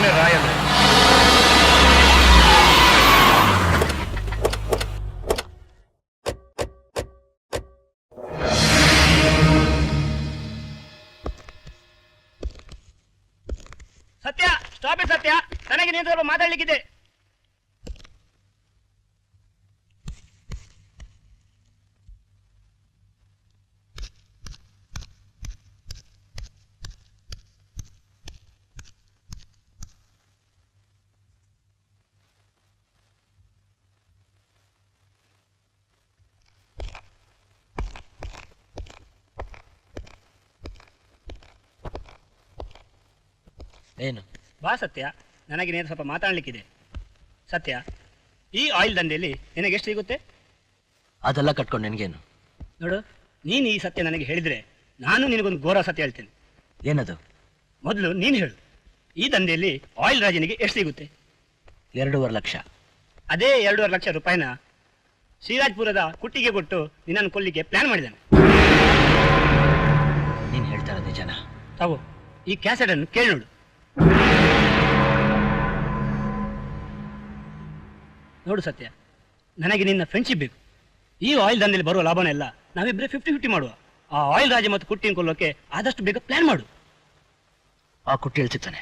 ಇವನೇ ರಾಯಲ್. ಸತ್ಯ, stop it ಸತ್ಯ. ನನಗೆ ನೀನು ಸ್ವಲ್ಪ ಮಾತಾಡ್ಲಿಕ್ಕಿದೆ. ಏನು? ಬಾ ಸತ್ಯ, ನನಗೆ ನೀನು ಸ್ವಲ್ಪ ಮಾತಾಡ್ಲಿಕ್ಕಿದೆ. ಸತ್ಯ, ಈ ಆಯಿಲ್ ದಂಧೆಯಲ್ಲಿ ನಿನಗೆ ಎಷ್ಟು ಸಿಗುತ್ತೆ? ಅದೆಲ್ಲ ಕಟ್ಕೊಂಡು ನಿನಗೇನು? ನೋಡು, ನೀನು ಈ ಸತ್ಯ ನನಗೆ ಹೇಳಿದ್ರೆ ನಾನು ನಿನಗೊಂದು ಘೋರ ಸತ್ಯ ಹೇಳ್ತೇನೆ. ಏನದು? ಮೊದಲು ನೀನು ಹೇಳು, ಈ ದಂಧೆಯಲ್ಲಿ ಆಯಿಲ್ ರಾಜನಿಗೆ ಎಷ್ಟು ಸಿಗುತ್ತೆ? 2.5 ಲಕ್ಷ. ಅದೇ 2.5 ಲಕ್ಷ ರೂಪಾಯಿನ ಶ್ರೀರಾಜ್ಪುರದ ಕುಟ್ಟಿಗೆ ಕೊಟ್ಟು ನಿನ್ನನ್ನು ಕೊಲ್ಲಿಕ್ಕೆ ಪ್ಲಾನ್ ಮಾಡಿದ್ದಾನೆ. ನೀನು ಹೇಳ್ತಾ ಇರೋದು ನಿಜನಾ? ತಗೋ, ಈ ಕ್ಯಾಸೆಟ್ ಅನ್ನು ಕೇಳಿ ನೋಡು. ನೋಡು ಸತ್ಯ, ನನಗೆ ನಿನ್ನ ಫ್ರೆಂಡ್ಶಿಪ್ ಬೇಕು. ಈ ಆಯಿಲ್ ದಂಧೆಯಲ್ಲಿ ಬರುವ ಲಾಭನೆಲ್ಲ ನಾವಿಬ್ಬರೇ 50-50 ಮಾಡುವ. ಆ ಆಯಿಲ್ ರಾಜ ಮತ್ತು ಕುಟ್ಟಿನ ಕೊಲ್ಲೋಕೆ ಆದಷ್ಟು ಬೇಗ ಪ್ಲಾನ್ ಮಾಡು. ಆ ಕುಟ್ಟಿ ಹೇಳ್ತಿರ್ತಾನೆ.